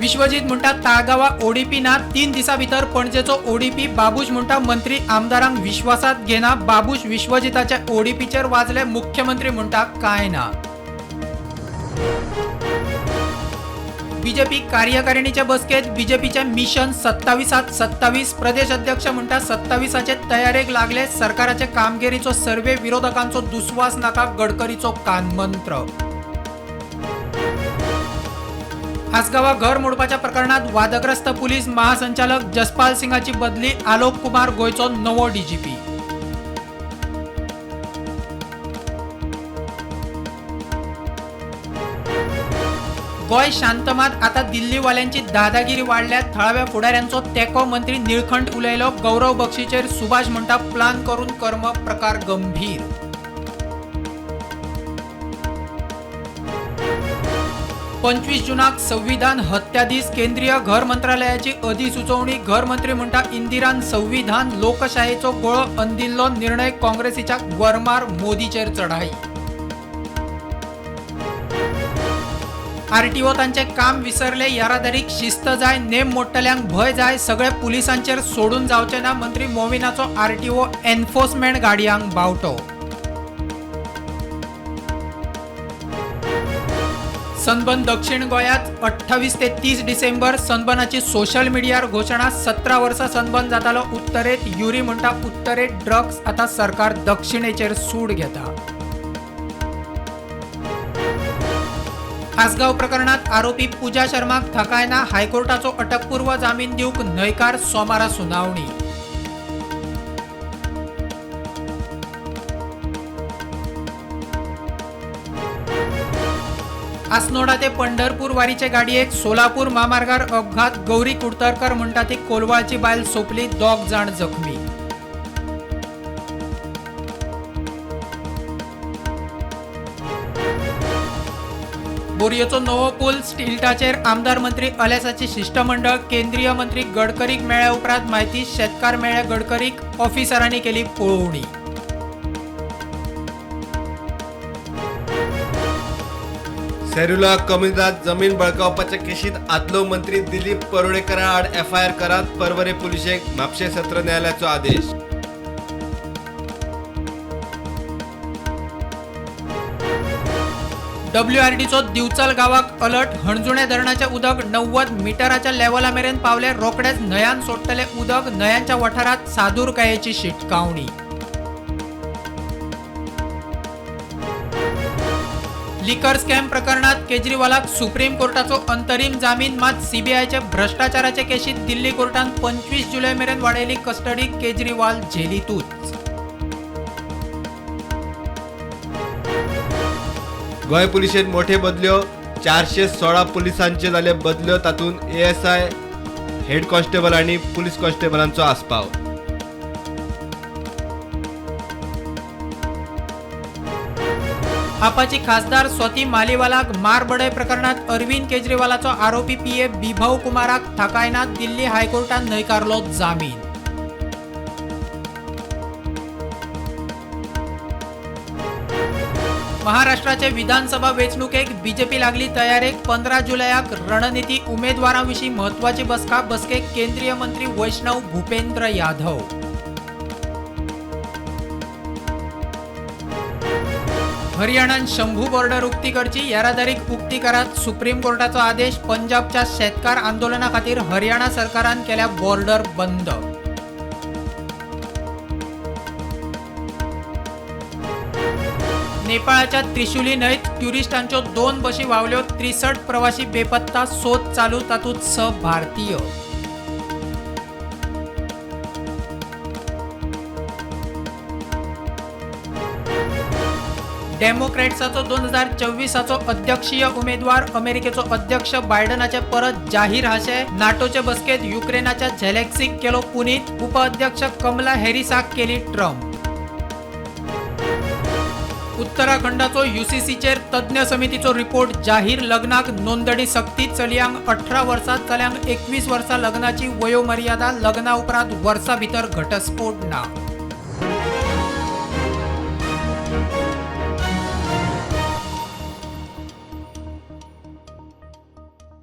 विश्वजित म्हणटा ताळगावा ओडीपी ना 3 दिसा भितर पणजेचो ओडीपी बाबूश म्हणटा मंत्री आमदारांक विश्वासात घेना। बाबूश विश्वजिताच्या ओडीपीचेर वाजले, मुख्यमंत्री म्हणटा काय ना। बीजेपी कार्यकारिणीच्या बसकेत बीजेपीचे मिशन 27/27 प्रदेश अध्यक्ष म्हणटा 27चे तयारेक लागले। सरकाराचे कामगिरीचो सर्वे, विरोधकांचो दुस्वास नाका, गडकरीचो कानमंत्र। आसगावा घर मोडपाच्या प्रकरणात वादग्रस्त पुलीस महासंचालक जसपाल सिंगाची बदली, आलोक कुमार गोयचो नवो डीजीपी। गोय शांतमात आता दिल्लीवाल्यांची दादागिरी वाढल्या। थळाव्या फुडाऱ्यांचो तेको मंत्री निळखंठ उलयलो। गौरव बक्षीचेर सुभाष म्हणटा प्लान करून कर्म, प्रकार गंभीर। 25 जुनाक संविधान हत्या दीस, केंद्रीय घर मंत्रालयाची अधिसुचोवणी। घर मंत्री म्हणटा इंदिरान संविधान लोकशाहीचो गोळो अंदिल्लो निर्णय, काँग्रेसीच्या वरमार, मोदीचेर चढाई। आरटीओ तांचे काम विसरले, येरादारीक शिस्त जाय, नेम मोडटल्यांक भय जाय, सगळे पुलिसांचेर सोडून जावचे ना। मंत्री मोविनाचो आरटीओ एन्फोर्समेंट गाडयांक बावटो। सनबर्न दक्षिण गोंयांत 28 ते 30 डिसेंबर सनबर्नाची सोशल मिडियार घोषणा। 17 वर्सां सनबर्न जातालो उत्तरेत। युरी म्हणटा उत्तरेत ड्रग्स, आता सरकार दक्षिणेचेर सूड घेता। आसगाव प्रकरणात आरोपी पूजा शर्माक थकायना, हायकोर्टाचो अटकपूर्व जामीन दिवंक न्हयकार, सोमारा सुनावणी। आसनोडा ते पंढरपूर वारीचे गाडयेक सोलापूर महामार्गार अपघात। गौरी कुडतरकर म्हणटा ती कोलवाळची बायल सोंपली, 2 जाण जखमी। बोरयेचो नवो पूल स्टिल्टाचेर, आमदार मंत्री अलेसाची शिष्टमंडळ। केंद्रीय मंत्री गडकरीक मेळ्या उपरांत माहिती, शेतकार मेळ्ळे गडकरीक, ऑफिसरांनी केली पळोवणी। सेरुला कम्युनिदाद जमीन बळकावपाच्या केशीत आदलो मंत्री दिलीप परोडेकरा आड एफआयआर करात। परवरे पुलिशेक म्हापशें सत्र न्यायालयाचो आदेश। WRDचो दिवचल गावाक अलर्ट, हणजुणे धरणाचे उदक 90 मिटराच्या लेव्हला मेरेन पावले। रोखडेच न्हंयान सोडटले उदक, न्हंयांच्या वाठारात सादूरकायेची शिटकावणी। लिकर स्कॅम प्रकरणात केजरीवालाक सुप्रीम कोर्टाचो अंतरीम जामीन। मात सीबीआयचे भ्रष्टाचाराचे केशीत दिल्ली कोर्टान 25 जुलय मेरेन वाडयली कस्टडी। केजरीवाल जेलीतूच। गोंय पुलिशेन मोठे बदल्यो, 416 पुलिसांचे जाले बदल्यो, तातूंत ASI, हेड कॉन्स्टेबल आणि पुलीस कॉन्स्टेबलांचो आस्पाव। आपाची खासदार स्वाती मालीवालाक मारबडय प्रकरणात अरविंद केजरीवालाचो आरोपी PA बिभव कुमाराक थकायना। दिल्ली हायकोर्टान न्हयकारलो जामीन। महाराष्ट्राचे विधानसभा वेंचणुकेक बीजेपी लागली तयारेक। 15 जुलयाक रणनीती उमेदवारांविशीं महत्वाची बसका। बसकेक केंद्रीय मंत्री वैष्णव भूपेंद्र यादव। हरियाणान शंभू बॉर्डर उक्ती करची, येरादारीक उक्ती करात, सुप्रीम कोर्टाचो आदेश। पंजाबच्या शेतकार आंदोलना खातीर हरियाणा सरकारान केल्या बॉर्डर बंद। नेपाळाच्या त्रिशुली न्हंयत ट्युरिस्टांच्यो 2 बशी व्हांवल्यो। 63 प्रवासी बेपत्ता, सोद चालू, तातूंत 6 भारतीय। डेमोक्रेट्साचो 2024चो अध्यक्षीय उमेदवार अमेरिकेचो अध्यक्ष बायडनाचे परत जाहीर हाशे। नाटोचे बसकेत युक्रेनाच्या झेलेन्स्कीक केलो पुनीत। उपअध्यक्ष कमला हॅरिसाक केली ट्रम्प। उत्तराखंडाचो UCCचेर तज्ञ समितीचो रिपोर्ट जाहीर। लग्नाक नोंदणी सक्ती, चलयांक 18 वर्सां, चल्यांक 21 वर्सां लग्नाची वयोमर्यादा। लग्ना उपरांत वर्सा भितर घटस्फोट ना।